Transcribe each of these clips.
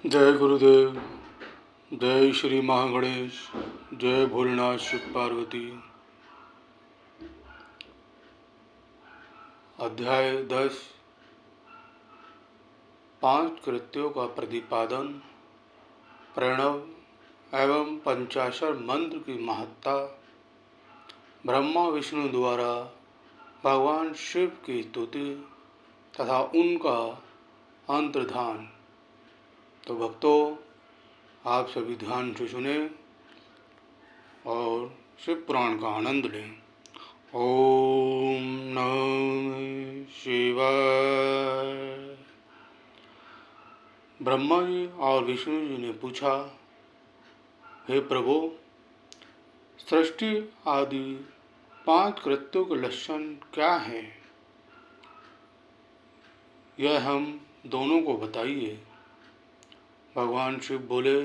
जय गुरुदेव। जय श्री महागणेश। जय भोलेनाथ शिव पार्वती। अध्याय 10 5 कृत्यों का प्रतिपादन, प्रणव एवं पंचाक्षर मंत्र की महत्ता, ब्रह्मा विष्णु द्वारा भगवान शिव की स्तुति तथा उनका अंतर्धान। तो भक्तों, आप सभी ध्यान से सुने और शिव पुराण का आनंद लें। ओम नमः शिवाय। ब्रह्मा जी और विष्णु जी ने पूछा, हे प्रभु, सृष्टि आदि 5 कृत्यों के लक्षण क्या हैं? यह हम दोनों को बताइए। भगवान शिव बोले,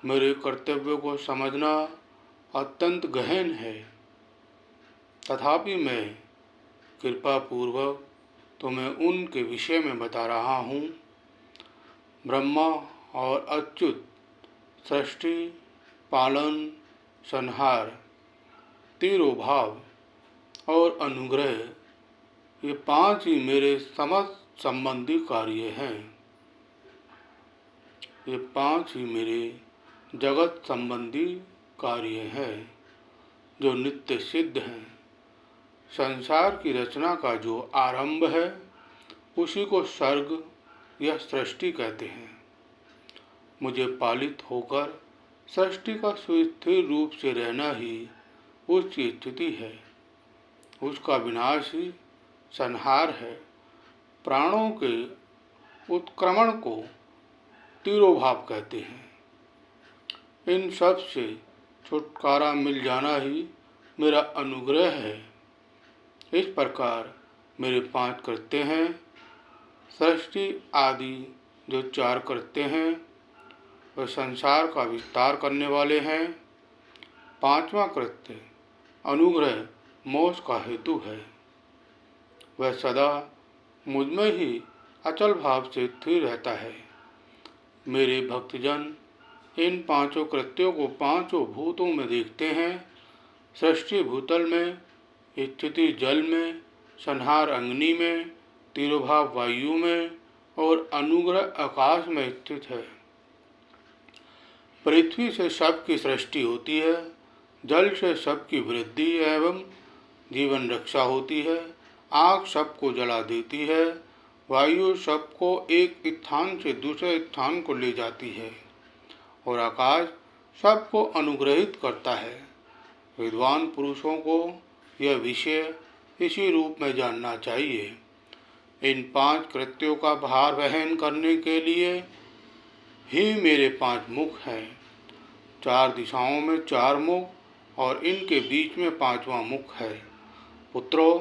मेरे कर्तव्य को समझना अत्यंत गहन है, तथापि मैं कृपा पूर्वक तुम्हें उनके विषय में बता रहा हूँ। ब्रह्मा और अच्युत सृष्टि, पालन, संहार, तिरोभाव और अनुग्रह, ये 5 ही मेरे समस्त संबंधी कार्य हैं। ये 5 ही मेरे जगत संबंधी कार्य हैं जो नित्य सिद्ध हैं। संसार की रचना का जो आरंभ है उसी को सर्ग या सृष्टि कहते हैं। मुझे पालित होकर सृष्टि का सुस्थिर रूप से रहना ही उसकी स्थिति है। उसका विनाश ही संहार है। प्राणों के उत्क्रमण को तिरोभाव कहते हैं। इन सब से छुटकारा मिल जाना ही मेरा अनुग्रह है। इस प्रकार मेरे 5 कृत्य हैं। सृष्टि आदि जो 4 कृत्य हैं वह संसार का विस्तार करने वाले हैं। 5वां कृत्य अनुग्रह मोक्ष का हेतु है। वह सदा मुझमें ही अचल भाव से स्थिर रहता है। मेरे भक्तजन इन 5 कृत्यों को 5 भूतों में देखते हैं। सृष्टि भूतल में, स्थिति जल में, संहार अग्नि में, तिरोभाव वायु में और अनुग्रह आकाश में स्थित है। पृथ्वी से सबकी सृष्टि होती है, जल से सबकी वृद्धि एवं जीवन रक्षा होती है, आग सबको जला देती है, वायु सबको एक स्थान से दूसरे स्थान को ले जाती है और आकाश सबको अनुग्रहित करता है। विद्वान पुरुषों को यह विषय इसी रूप में जानना चाहिए। इन 5 कृत्यों का भार वहन करने के लिए ही मेरे 5 मुख हैं। 4 दिशाओं में 4 मुख और इनके बीच में 5वां मुख है। पुत्रों,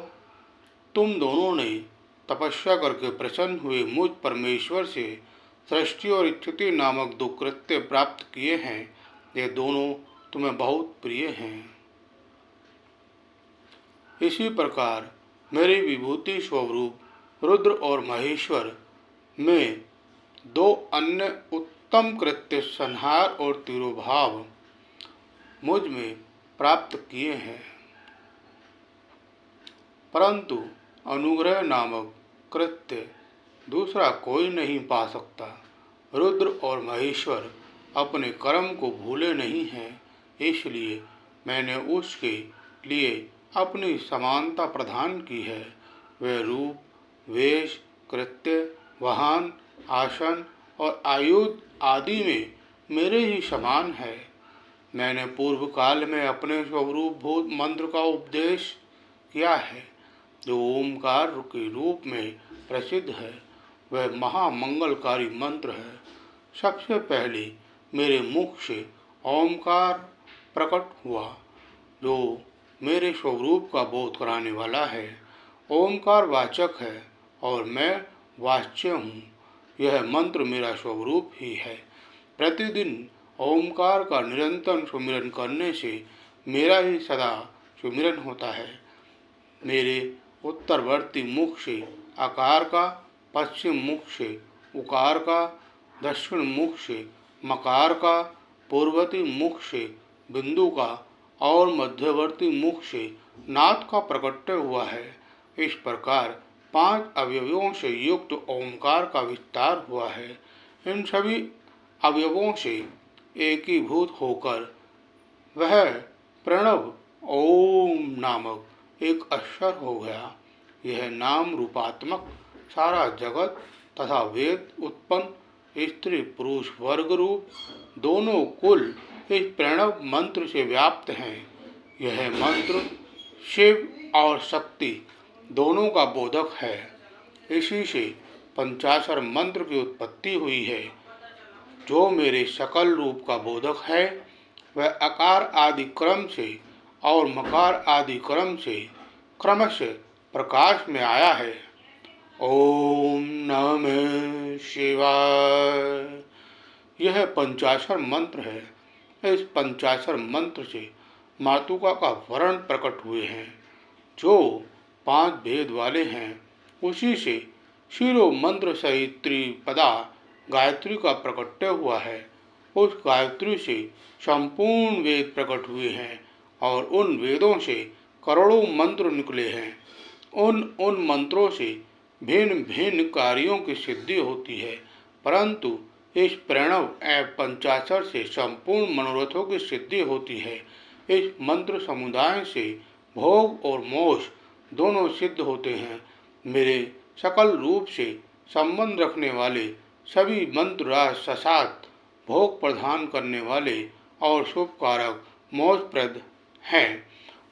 तुम दोनों ने तपस्या करके प्रसन्न हुए मुझ परमेश्वर से सृष्टि और स्थिति नामक 2 कृत्य प्राप्त किए हैं। ये दोनों तुम्हें बहुत प्रिय हैं। इसी प्रकार मेरी विभूति स्वरूप रुद्र और महेश्वर में 2 अन्य उत्तम कृत्य संहार और तिरोभाव मुझ में प्राप्त किए हैं, परंतु अनुग्रह नामक कृत्य दूसरा कोई नहीं पा सकता। रुद्र और महेश्वर अपने कर्म को भूले नहीं हैं, इसलिए मैंने उसके लिए अपनी समानता प्रदान की है। वे रूप, वेश, कृत्य, वाहन, आसन और आयुध आदि में मेरे ही समान है। मैंने पूर्व काल में अपने स्वरूप भूत मंत्र का उपदेश किया है, जो ओमकार के रूप में प्रसिद्ध है। वह महामंगलकारी मंत्र है। सबसे पहले मेरे मुख से ओमकार प्रकट हुआ, जो मेरे स्वरूप का बोध कराने वाला है। ओमकार वाचक है और मैं वाच्य हूँ। यह मंत्र मेरा स्वरूप ही है। प्रतिदिन ओमकार का निरंतर सुमिरन करने से मेरा ही सदा सुमिरन होता है। मेरे उत्तरवर्ती मुख से आकार का, पश्चिम मुख से उकार का दक्षिण मुख से मकार का, पूर्ववर्ती मुख से बिंदु का और मध्यवर्ती मुख से नाद का प्रकट्य हुआ है। इस प्रकार 5 अवयवों से युक्त ओंकार का विस्तार हुआ है। इन सभी अवयवों से एकीभूत होकर वह प्रणव ओम नामक एक अक्षर हो गया। यह नाम रूपात्मक सारा जगत तथा वेद उत्पन्न स्त्री पुरुष वर्ग रूप दोनों कुल इस प्रणव मंत्र से व्याप्त हैं। यह मंत्र शिव और शक्ति दोनों का बोधक है। इसी से पंचाक्षर मंत्र की उत्पत्ति हुई है। जो मेरे सकल रूप का बोधक है वह अकार आदि क्रम से और मकार आदि क्रम से क्रमशः प्रकाश में आया है। ओम नमः शिवाय। यह पंचाक्षर मंत्र है। इस पंचाक्षर मंत्र से मातुका का वर्ण प्रकट हुए हैं जो 5 भेद वाले हैं। उसी से शिरो मंत्र सहित त्रिपदा गायत्री का प्रकट्य हुआ है। उस गायत्री से संपूर्ण वेद प्रकट हुए हैं और उन वेदों से करोड़ों मंत्र निकले हैं। उन मंत्रों से भिन्न भिन्न कार्यों की सिद्धि होती है, परंतु इस प्रणव एवं पंचाक्षर से संपूर्ण मनोरथों की सिद्धि होती है। इस मंत्र समुदाय से भोग और मोक्ष दोनों सिद्ध होते हैं। मेरे सकल रूप से संबंध रखने वाले सभी मंत्र राज ससात भोग प्रदान करने वाले और शुभ कारक मोक्षप्रद हैं।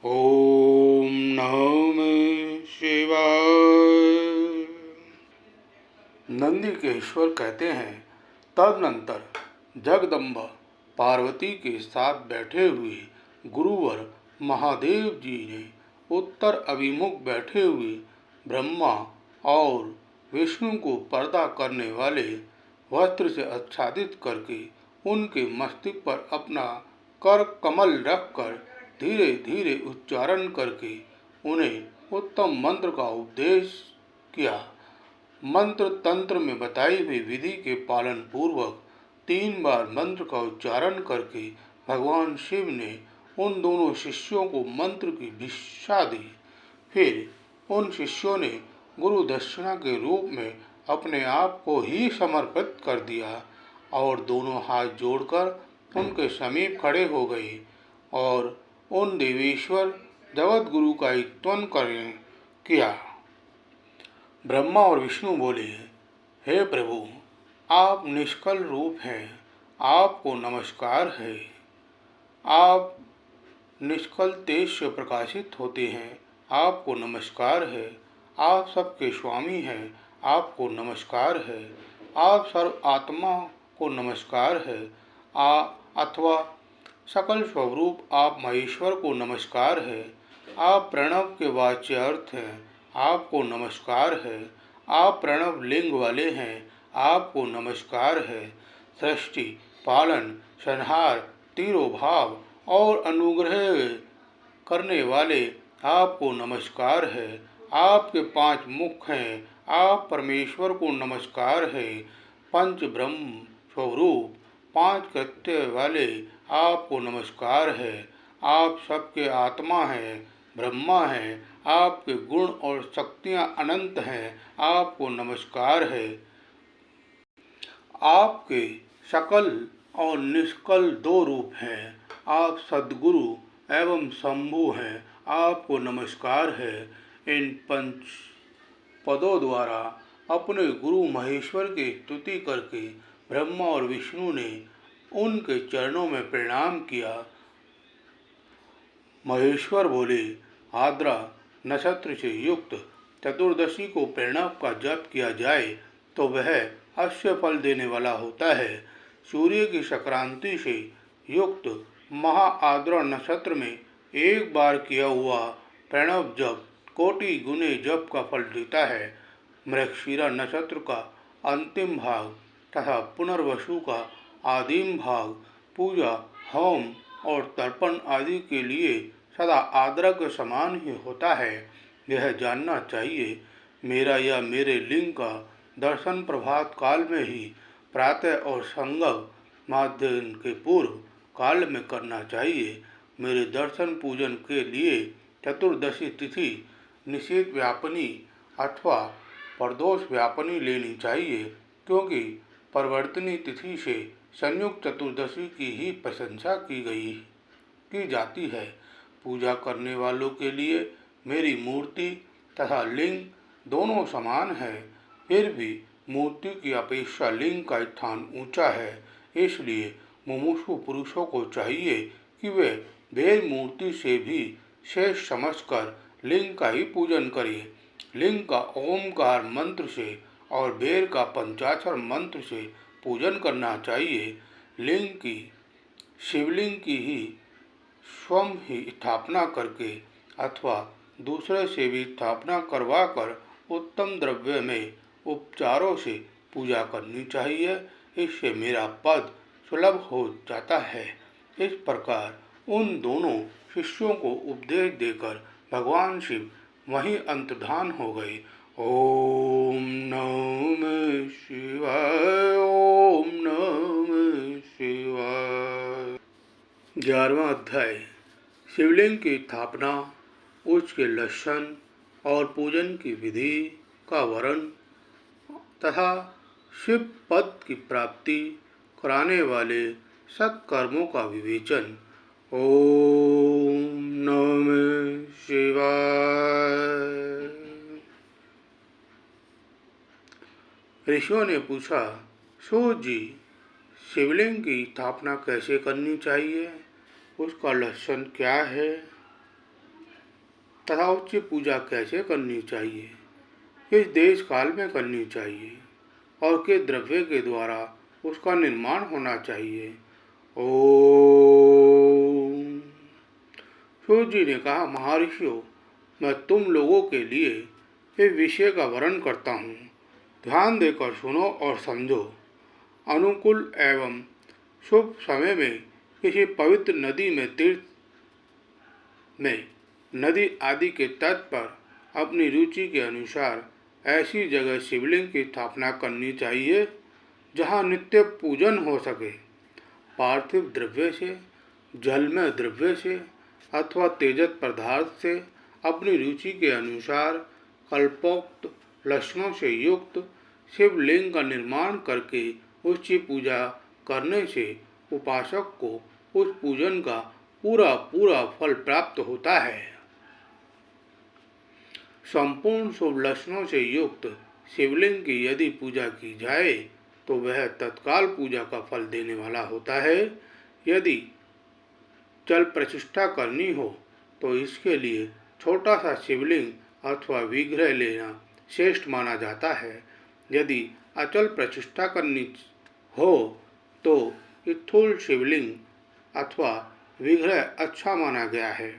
ओम नमः शिवाय। नंदी के ईश्वर कहते हैं, तदनंतर जगदम्बा पार्वती के साथ बैठे हुए गुरुवर महादेव जी ने उत्तर अभिमुख बैठे हुए ब्रह्मा और विष्णु को पर्दा करने वाले वस्त्र से आच्छादित करके उनके मस्तक पर अपना कर कमल रखकर धीरे धीरे उच्चारण करके उन्हें उत्तम मंत्र का उपदेश किया। मंत्र तंत्र में बताई हुई विधि के पालन पूर्वक 3 बार मंत्र का उच्चारण करके भगवान शिव ने उन दोनों शिष्यों को मंत्र की भिक्षा दी। फिर उन शिष्यों ने गुरु दक्षिणा के रूप में अपने आप को ही समर्पित कर दिया और दोनों हाथ जोड़कर उनके समीप खड़े हो गए और उन देवेश्वर जगत गुरु का स्तवन किया। ब्रह्मा और विष्णु बोले, हे प्रभु, आप निष्कल रूप हैं, आपको नमस्कार है। आप निष्कल तेज से प्रकाशित होते हैं, आपको नमस्कार है। आप सबके स्वामी हैं, आपको नमस्कार है। आप सर्व आत्मा को नमस्कार है। अथवा सकल स्वरूप आप महेश्वर को नमस्कार है। आप प्रणव के वाच्य अर्थ हैं, आपको नमस्कार है। आप प्रणव लिंग वाले हैं, आपको नमस्कार है। सृष्टि पालन संहार तिरोभाव और अनुग्रह करने वाले आपको नमस्कार है। आपके 5 मुख हैं, आप परमेश्वर को नमस्कार है। पंच ब्रह्म स्वरूप 5 कृत्य वाले आपको नमस्कार है। आप सबके आत्मा हैं, ब्रह्मा हैं। आपके गुण और शक्तियाँ अनंत हैं, आपको नमस्कार है। आपके सकल और निष्कल 2 रूप हैं। आप सद्गुरु एवं शंभु हैं, आपको नमस्कार है। इन 5 पदों द्वारा अपने गुरु महेश्वर की स्तुति करके ब्रह्मा और विष्णु ने उनके चरणों में प्रणाम किया। महेश्वर बोले, आर्द्रा नक्षत्र से युक्त चतुर्दशी को प्रणव का जप किया जाए तो वह अवश्य फल देने वाला होता है। सूर्य की संक्रांति से युक्त महा आर्द्रा नक्षत्र में एक बार किया हुआ प्रणव जप कोटि गुने जप का फल देता है। मृगशिरा नक्षत्र का अंतिम भाग तथा पुनर्वसु का आदिम भाग पूजा होम और तर्पण आदि के लिए सदा आर्द्रा के समान ही होता है। यह जानना चाहिए। मेरा या मेरे लिंग का दर्शन प्रभात काल में ही प्रातः और संगम माध्यम के पूर्व काल में करना चाहिए। मेरे दर्शन पूजन के लिए चतुर्दशी तिथि निषेध व्यापनी अथवा प्रदोष व्यापनी लेनी चाहिए, क्योंकि परिवर्तनी तिथि से संयुक्त चतुर्दशी की ही प्रशंसा की जाती है। पूजा करने वालों के लिए मेरी मूर्ति तथा लिंग दोनों समान है, फिर भी मूर्ति की अपेक्षा लिंग का स्थान ऊंचा है। इसलिए मुमुक्षु पुरुषों को चाहिए कि वे वेद मूर्ति से भी शेष समझकर लिंग का ही पूजन करें। लिंग का ओमकार मंत्र से और वेद का पंचाक्षर मंत्र से पूजन करना चाहिए। लिंग की शिवलिंग की ही स्वयं ही स्थापना करके अथवा दूसरे से भी स्थापना करवाकर उत्तम द्रव्य में उपचारों से पूजा करनी चाहिए। इससे मेरा पद सुलभ हो जाता है। इस प्रकार उन दोनों शिष्यों को उपदेश देकर भगवान शिव वहीं अंतर्धान हो गए। ओम नमः शिवाय, ओम नमः शिवाय। 11वां अध्याय शिवलिंग की स्थापना, उसके लक्षण और पूजन की विधि का वर्णन तथा शिव पद की प्राप्ति कराने वाले सत्कर्मों का विवेचन। ओम नमः शिवाय। ऋषियों ने पूछा, सूत जी, शिवलिंग की स्थापना कैसे करनी चाहिए, उसका लक्षण क्या है तथा उसकी पूजा कैसे करनी चाहिए, किस देश काल में करनी चाहिए और किस द्रव्य के द्वारा उसका निर्माण होना चाहिए। ओम। सूत जी ने कहा, महर्षियों, मैं तुम लोगों के लिए इस विषय का वर्णन करता हूँ। ध्यान देकर सुनो और समझो। अनुकूल एवं शुभ समय में किसी पवित्र नदी में, तीर्थ में, नदी आदि के तट पर अपनी रुचि के अनुसार ऐसी जगह शिवलिंग की स्थापना करनी चाहिए जहाँ नित्य पूजन हो सके। पार्थिव द्रव्य से, जलमय द्रव्य से अथवा तेजस पदार्थ से अपनी रुचि के अनुसार कल्पोक्त लक्षणों से युक्त शिवलिंग का निर्माण करके उसकी पूजा करने से उपासक को उस पूजन का पूरा पूरा फल प्राप्त होता है। संपूर्ण शुभ लक्षणों से युक्त शिवलिंग की यदि पूजा की जाए तो वह तत्काल पूजा का फल देने वाला होता है। यदि जल प्रतिष्ठा करनी हो तो इसके लिए छोटा सा शिवलिंग अथवा विग्रह लेना श्रेष्ठ माना जाता है। यदि अचल प्रतिष्ठा करनी हो तो स्थूल शिवलिंग अथवा विग्रह अच्छा माना गया है।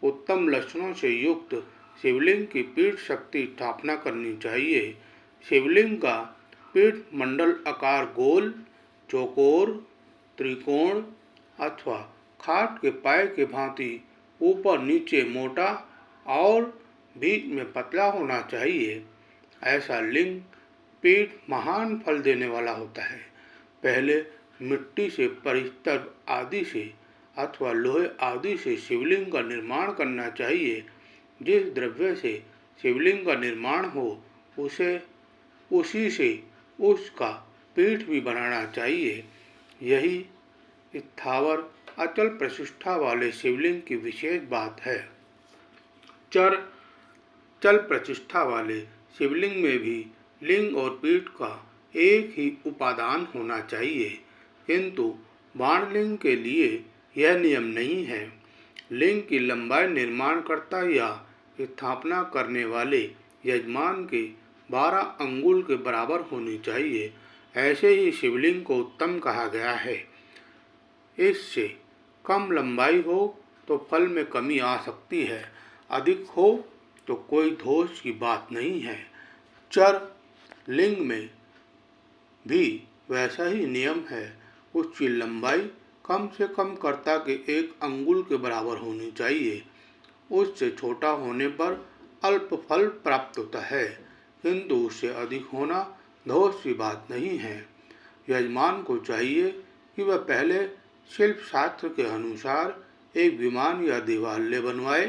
उत्तम लक्षणों से युक्त शिवलिंग की पीठ शक्ति स्थापना करनी चाहिए। शिवलिंग का पीठ मंडल आकार गोल, चौकोर, त्रिकोण अथवा खाट के पाए के भांति ऊपर नीचे मोटा और बीच में पतला होना चाहिए। ऐसा लिंग पीठ महान फल देने वाला होता है। पहले मिट्टी से, परिस्तर आदि से अथवा लोहे आदि से शिवलिंग का निर्माण करना चाहिए। जिस द्रव्य से शिवलिंग का निर्माण हो उसी से उसका पीठ भी बनाना चाहिए। यही स्थावर अचल प्रतिष्ठा वाले शिवलिंग की विशेष बात है। चल प्रतिष्ठा वाले शिवलिंग में भी लिंग और पीठ का एक ही उपादान होना चाहिए, किंतु बाणलिंग के लिए यह नियम नहीं है। लिंग की लंबाई निर्माणकर्ता या स्थापना करने वाले यजमान के 12 अंगुल के बराबर होनी चाहिए। ऐसे ही शिवलिंग को उत्तम कहा गया है। इससे कम लंबाई हो तो फल में कमी आ सकती है, अधिक हो तो कोई दोष की बात नहीं है। चर लिंग में भी वैसा ही नियम है। उसकी लंबाई कम से कम कर्ता के 1 अंगुल के बराबर होनी चाहिए। उससे छोटा होने पर अल्प फल प्राप्त होता है, किंतु उससे अधिक होना दोष की बात नहीं है। यजमान को चाहिए कि वह पहले शिल्प शास्त्र के अनुसार एक विमान या देवालय बनवाए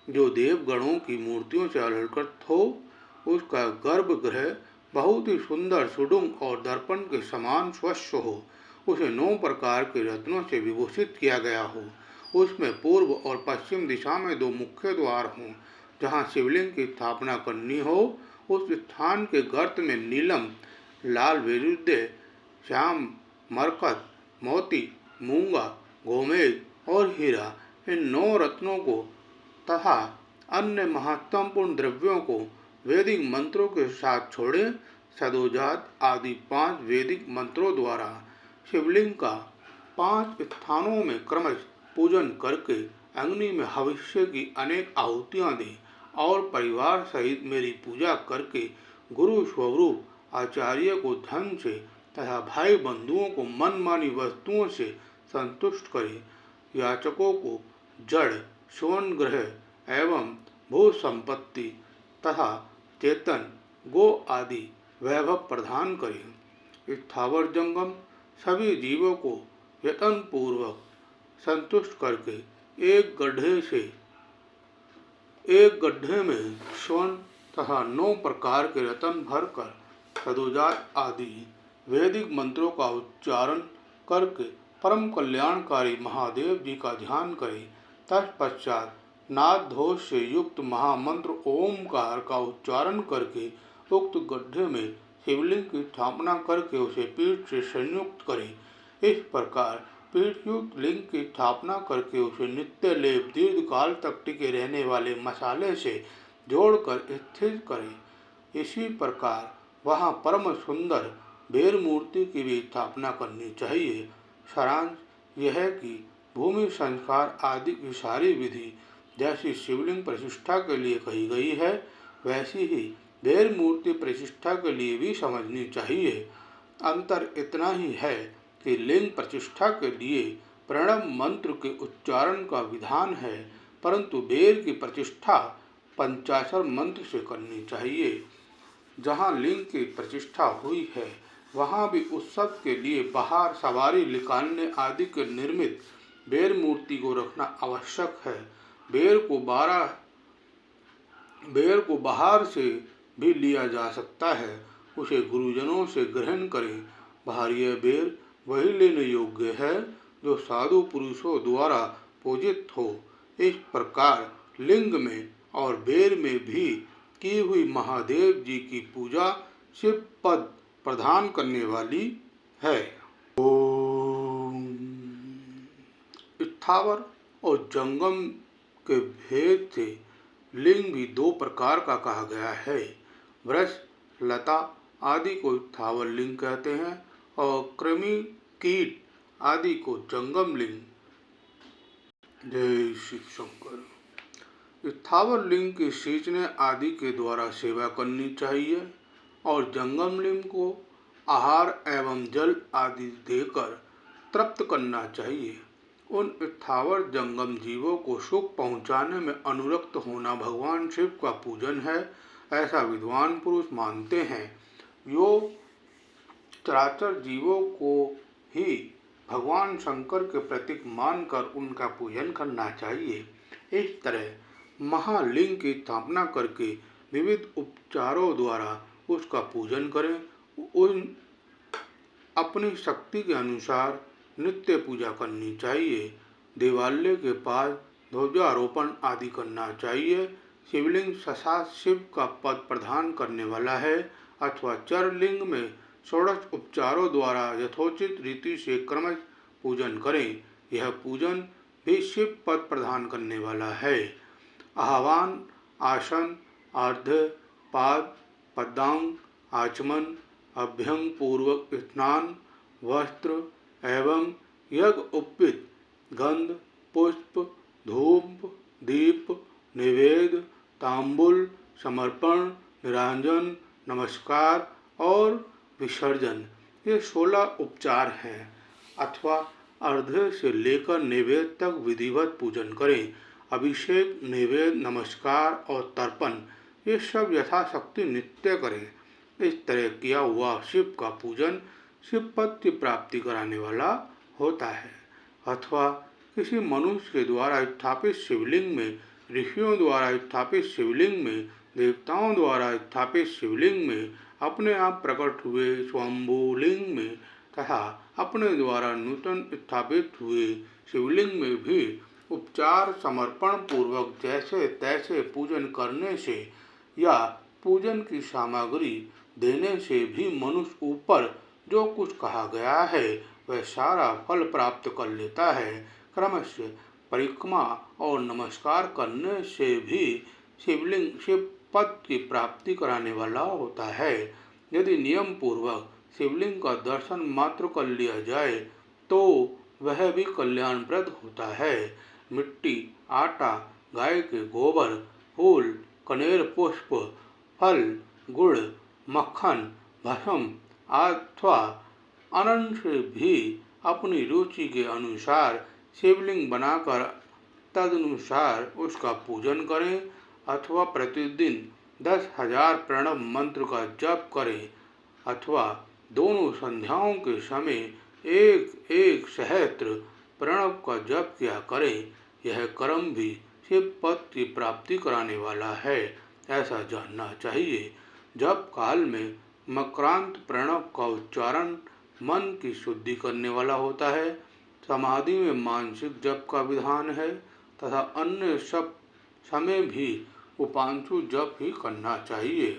जो देवगणों की मूर्तियों से अलंकृत हो। उसका गर्भगृह बहुत ही सुंदर, सुडुंग और दर्पण के समान स्वच्छ हो। उसे 9 प्रकार के रत्नों से विभूषित किया गया हो। उसमें पूर्व और पश्चिम दिशा में 2 मुख्य द्वार हों। जहाँ शिवलिंग की स्थापना करनी हो, उस स्थान के गर्त में नीलम, लाल वैडूर्य, श्याम, मरकत, मोती, मूंगा, गोमेद और हीरा, इन 9 रत्नों को तथा अन्य महत्वपूर्ण द्रव्यों को वैदिक मंत्रों के साथ छोड़ें। सदोजात आदि 5 वैदिक मंत्रों द्वारा शिवलिंग का 5 स्थानों में क्रमश पूजन करके अग्नि में भविष्य की अनेक आहुतियाँ दें और परिवार सहित मेरी पूजा करके गुरु स्वरूप आचार्य को धन से तथा भाई बंधुओं को मनमानी वस्तुओं से संतुष्ट करें। याचकों को जड़, स्वर्ण ग्रह एवं भू संपत्ति तथा चेतन गो आदि वैभव प्रदान करें। स्थावर जंगम सभी जीवों को यत्न पूर्वक संतुष्ट करके एक गड्ढे में स्वर्ण तथा 9 प्रकार के रत्न भरकर सदोजात आदि वैदिक मंत्रों का उच्चारण करके परम कल्याणकारी महादेव जी का ध्यान करें। तत्पश्चात नाद घोष से युक्त महामंत्र ओमकार का उच्चारण करके उक्त गड्ढे में शिवलिंग की स्थापना करके उसे पीठ से संयुक्त करें। इस प्रकार पीठयुक्त लिंग की स्थापना करके उसे नित्य लेप दीर्घ काल तक टिके रहने वाले मसाले से जोड़कर स्थिर करें। इसी प्रकार वहाँ परम सुंदर बेर मूर्ति की भी स्थापना करनी चाहिए। सारांश यह है कि भूमि संस्कार आदि की सारी विधि जैसी शिवलिंग प्रतिष्ठा के लिए कही गई है, वैसी ही बेर मूर्ति प्रतिष्ठा के लिए भी समझनी चाहिए। अंतर इतना ही है कि लिंग प्रतिष्ठा के लिए प्रणव मंत्र के उच्चारण का विधान है, परंतु बेर की प्रतिष्ठा पंचाक्षर मंत्र से करनी चाहिए। जहाँ लिंग की प्रतिष्ठा हुई है, वहाँ भी उत्सव के लिए बाहर सवारी निकालने आदि के निर्मित बेर मूर्ति को रखना आवश्यक है। बेर को बाहर से भी लिया जा सकता है, उसे गुरुजनों से ग्रहण करें। बाहरी बेर वही लेने योग्य है जो साधु पुरुषों द्वारा पूजित हो। इस प्रकार लिंग में और बेर में भी की हुई महादेव जी की पूजा शिव पद प्रदान करने वाली है। ओम। स्थावर और जंगम के भेद से लिंग भी 2 प्रकार का कहा गया है। वृक्ष, लता आदि को स्थावर लिंग कहते हैं और कृमि, कीट आदि को जंगम लिंग। जय शिव शंकर। स्थावर लिंग की सींचने आदि के द्वारा सेवा करनी चाहिए और जंगम लिंग को आहार एवं जल आदि देकर तृप्त करना चाहिए। उन स्थावर जंगम जीवों को सुख पहुँचाने में अनुरक्त होना भगवान शिव का पूजन है, ऐसा विद्वान पुरुष मानते हैं। योग चराचर जीवों को ही भगवान शंकर के प्रतीक मानकर उनका पूजन करना चाहिए। इस तरह महालिंग की स्थापना करके विविध उपचारों द्वारा उसका पूजन करें। उन अपनी शक्ति के अनुसार नित्य पूजा करनी चाहिए। देवालय के पास ध्वजारोपण आदि करना चाहिए। शिवलिंग साक्षात शिव का पद प्रदान करने वाला है अथवा चरलिंग में षोडश उपचारों द्वारा यथोचित रीति से क्रमश पूजन करें। यह पूजन भी शिव पद प्रदान करने वाला है। आह्वान, आसन, अर्घ्य, पाद, पदांग, आचमन, अभ्यंग पूर्वक स्नान, वस्त्र एवं यज्ञ उपवित गंध, पुष्प, धूप, दीप, निवेद, तांबुल, समर्पण, निरांजन, नमस्कार और विसर्जन, ये 16 उपचार हैं। अथवा अर्घ्य से लेकर नैवेद्य तक विधिवत पूजन करें। अभिषेक, नैवेद्य, नमस्कार और तर्पण, ये सब यथाशक्ति नित्य करें। इस तरह किया हुआ शिव का पूजन शिव पद की प्राप्ति कराने वाला होता है, अथवा किसी मनुष्य के द्वारा स्थापित शिवलिंग में, ऋषियों द्वारा स्थापित शिवलिंग में, देवताओं द्वारा स्थापित शिवलिंग में, अपने आप प्रकट हुए स्वयंभू लिंग में तथा अपने द्वारा नूतन स्थापित हुए शिवलिंग में भी उपचार समर्पण पूर्वक जैसे तैसे पूजन करने से या पूजन की सामग्री देने से भी मनुष्य ऊपर जो कुछ कहा गया है वह सारा फल प्राप्त कर लेता है। क्रमशः परिक्रमा और नमस्कार करने से भी शिवलिंग शिव पद की प्राप्ति कराने वाला होता है। यदि नियम पूर्वक शिवलिंग का दर्शन मात्र कर लिया जाए तो वह भी कल्याणप्रद होता है। मिट्टी, आटा, गाय के गोबर, फूल, कनेर पुष्प, फल, गुड़, मक्खन, भस्म अथवा अन्न से भी अपनी रुचि के अनुसार शिवलिंग बनाकर तदनुसार उसका पूजन करें अथवा प्रतिदिन 10,000 प्रणव मंत्र का जप करें अथवा दोनों संध्याओं के समय एक एक सहस्त्र प्रणव का जप किया करें। यह कर्म भी शिव पद की प्राप्ति कराने वाला है, ऐसा जानना चाहिए। जप काल में मकरांत प्रणव का उच्चारण मन की शुद्धि करने वाला होता है। समाधि में मानसिक जप का विधान है तथा अन्य सब समय भी उपांशु जप ही करना चाहिए।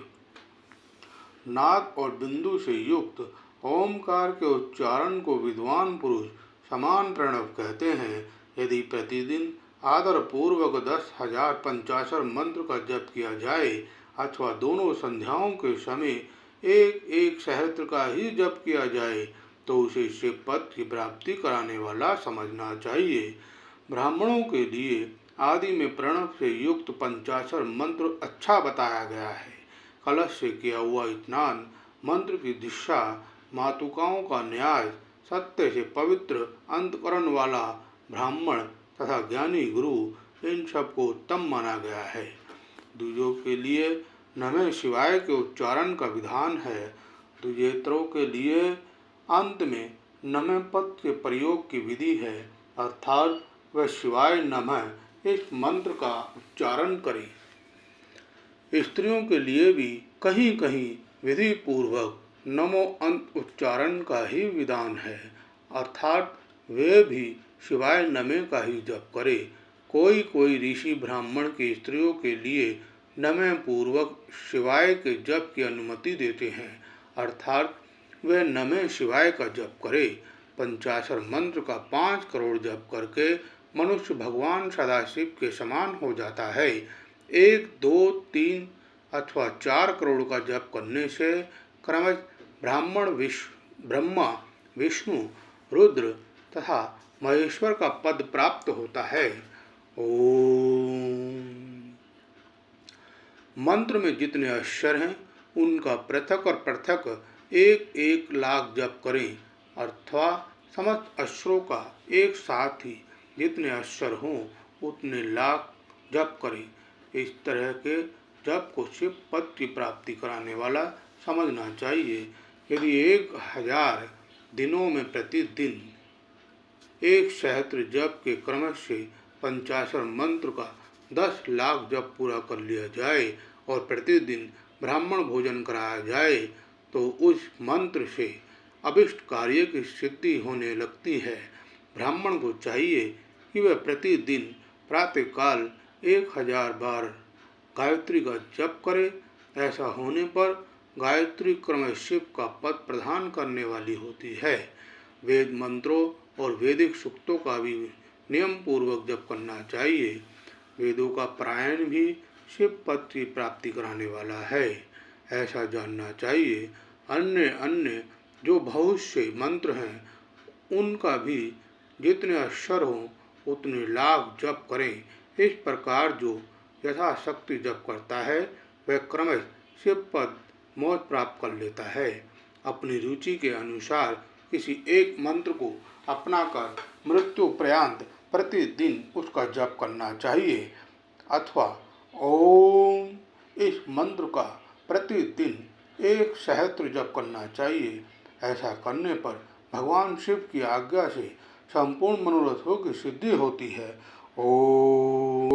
नाद और बिंदु से युक्त ओमकार के उच्चारण को विद्वान पुरुष समान प्रणव कहते हैं। यदि प्रतिदिन आदर पूर्वक 10,000 पंचाक्षर मंत्र का जप किया जाए अथवा दोनों संध्याओं के समय एक एक सहस्त्र का ही जप किया जाए तो उसे शिव पद की प्राप्ति कराने वाला समझना चाहिए। ब्राह्मणों के लिए आदि में प्रणव से युक्त पंचाक्षर मंत्र अच्छा बताया गया है। कलश से किया हुआ स्नान, मंत्र की दिशा, मातुकाओं का न्याय, सत्य से पवित्र अंतकरण वाला ब्राह्मण तथा ज्ञानी गुरु, इन सबको उत्तम माना गया है। द्विजों के लिए नमः शिवाय के उच्चारण का विधान है। द्विजेतरों के लिए अंत में नमः पद के प्रयोग की विधि है, अर्थात वह शिवाय नमः इस मंत्र का उच्चारण करें। स्त्रियों के लिए भी कहीं कहीं विधि पूर्वक नमो अंत उच्चारण का ही विधान है, अर्थात वे भी शिवाय नमः का ही जप करे। कोई कोई ऋषि ब्राह्मण की स्त्रियों के लिए नमः पूर्वक शिवाय के जप की अनुमति देते हैं, अर्थात वे नमः शिवाय का जप करे। पंचाक्षर मंत्र का 5 करोड़ जप करके मनुष्य भगवान सदाशिव के समान हो जाता है। 1, 2, 3 अथवा 4 करोड़ का जप करने से क्रमश ब्रह्मा, विष्णु, रुद्र तथा महेश्वर का पद प्राप्त होता है। ओम। मंत्र में जितने अक्षर हैं उनका पृथक और पृथक 1-1 लाख जप करें, अथवा समस्त अक्षरों का एक साथ ही जितने अक्षर हों उतने लाख जप करें। इस तरह के जप को शिव पद की प्राप्ति कराने वाला समझना चाहिए। यदि 1000 दिनों में प्रतिदिन 1 सहस्त्र जप के क्रम से पंचाक्षर मंत्र का 10 लाख जप पूरा कर लिया जाए और प्रतिदिन ब्राह्मण भोजन कराया जाए तो उस मंत्र से अभिष्ट कार्य की सिद्धि होने लगती है। ब्राह्मण को चाहिए कि वह प्रतिदिन प्रातःकाल 1000 बार गायत्री का जप करे। ऐसा होने पर गायत्री क्रम शिव का पद प्रदान करने वाली होती है। वेद मंत्रों और वैदिक सूक्तों का भी नियम पूर्वक जप करना चाहिए। वेदों का पारायण भी शिव पद की प्राप्ति कराने वाला है, ऐसा जानना चाहिए। अन्य अन्य जो बहुत से मंत्र हैं उनका भी जितने अक्षर हों उतने लाख जप करें। इस प्रकार जो यथाशक्ति जप करता है वह क्रमश शिव पद मोक्ष प्राप्त कर लेता है। अपनी रुचि के अनुसार किसी एक मंत्र को अपनाकर मृत्यु पर्यंत प्रतिदिन उसका जप करना चाहिए, अथवा ओम इस मंत्र का प्रतिदिन 1 सहस्त्र जप करना चाहिए। ऐसा करने पर भगवान शिव की आज्ञा से संपूर्ण मनोरथों की सिद्धि होती है। ओम।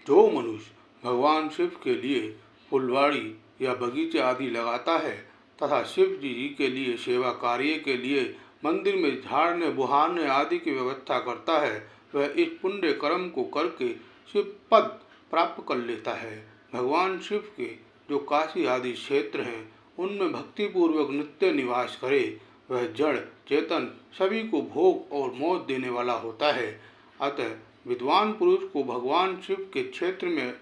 जो मनुष्य भगवान शिव के लिए फुलवाड़ी या बगीचे आदि लगाता है तथा शिव जी के लिए सेवा कार्य के लिए मंदिर में झाड़ने बुहारने आदि की व्यवस्था करता है, वह इस पुण्य कर्म को करके शिव पद प्राप्त कर लेता है। भगवान शिव के जो काशी आदि क्षेत्र हैं उनमें भक्तिपूर्वक नित्य निवास करे, वह जड़ चेतन सभी को भोग और मौज देने वाला होता है। अतः विद्वान पुरुष को भगवान शिव के क्षेत्र में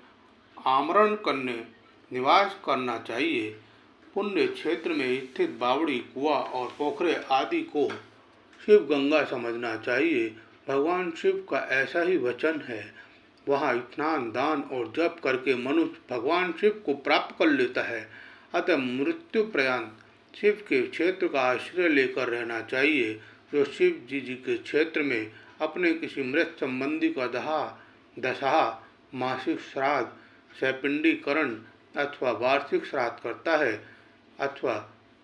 आमरण करने निवास करना चाहिए। पुण्य क्षेत्र में स्थित बावड़ी कुआं और पोखरे आदि को शिव गंगा समझना चाहिए। भगवान शिव का ऐसा ही वचन है, वहाँ स्नान दान और जप करके मनुष्य भगवान शिव को प्राप्त कर लेता है। अतः मृत्यु पर्यंत शिव के क्षेत्र का आश्रय लेकर रहना चाहिए। जो शिव जी के क्षेत्र में अपने किसी मृत संबंधी का दशा मासिक श्राद्ध सैपिंडीकरण अथवा वार्षिक श्राद्ध करता है अथवा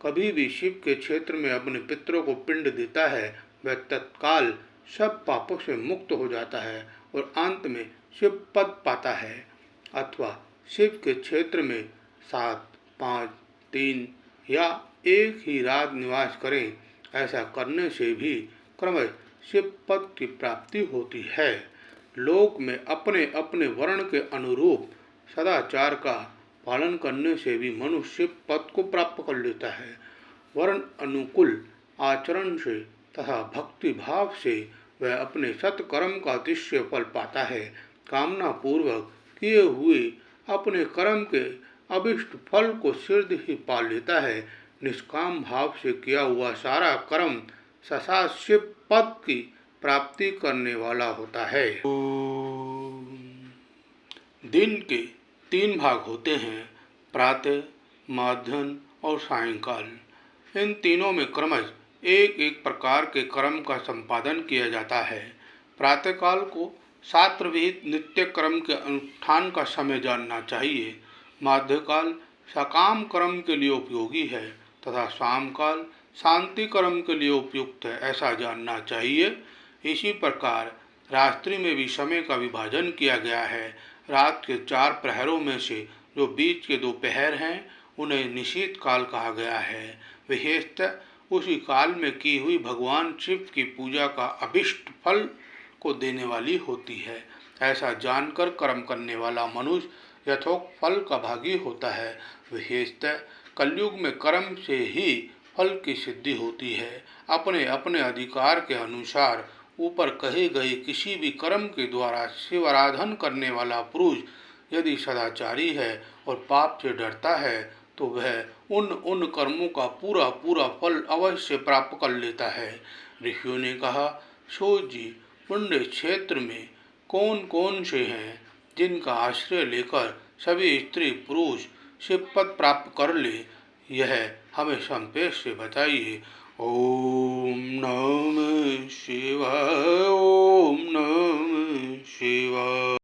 कभी भी शिव के क्षेत्र में अपने पितरों को पिंड देता है, वह तत्काल सब पापों से मुक्त हो जाता है और अंत में शिव पद पाता है। अथवा शिव के क्षेत्र में 7, 5, 3 या एक ही रात निवास करें। ऐसा करने से भी क्रमश शिव पद की प्राप्ति होती है। लोक में अपने अपने वर्ण के अनुरूप सदाचार का पालन करने से भी मनुष्य शिव पद को प्राप्त कर लेता है। वर्ण अनुकूल आचरण से तथा भक्ति भाव से वह अपने सत्कर्म का अतिशय फल पाता है। कामना पूर्वक किए हुए अपने कर्म के अभिष्ट फल को शीघ्र ही पा लेता है। निष्काम भाव से किया हुआ सारा कर्म साक्षात शिव पद की प्राप्ति करने वाला होता है। दिन के 3 भाग होते हैं, प्रातः, माध्याह्न और सायंकाल। इन तीनों में क्रमश एक एक प्रकार के कर्म का संपादन किया जाता है। प्रातःकाल को शास्त्र विहित नित्य कर्म के अनुष्ठान का समय जानना चाहिए। माध्यकाल सकाम कर्म के लिए उपयोगी है तथा शाम काल शांति कर्म के लिए उपयुक्त है, ऐसा जानना चाहिए। इसी प्रकार रात्रि में भी समय का विभाजन किया गया है। रात के 4 प्रहरों में से जो बीच के 2 प्रहर हैं उन्हें निशीथ काल कहा गया है। विशेषतः उसी काल में की हुई भगवान शिव की पूजा का अभिष्ट फल को देने वाली होती है। ऐसा जानकर कर्म करने वाला मनुष्य यथोक्त फल का भागी होता है। विशेषतः कलयुग में कर्म से ही फल की सिद्धि होती है। अपने अपने अधिकार के अनुसार ऊपर कहे गए किसी भी कर्म के द्वारा शिव आराधन करने वाला पुरुष यदि सदाचारी है और पाप से डरता है तो वह उन कर्मों का पूरा पूरा फल अवश्य प्राप्त कर लेता है। ऋषियों ने कहा, सूर्य जी पुण्य क्षेत्र में कौन कौन से हैं जिनका आश्रय लेकर सभी स्त्री पुरुष शिव पद प्राप्त कर ले, यह हमें संक्षेप से बताइए। ओम नमः शिवाय। ओम नमः शिवाय।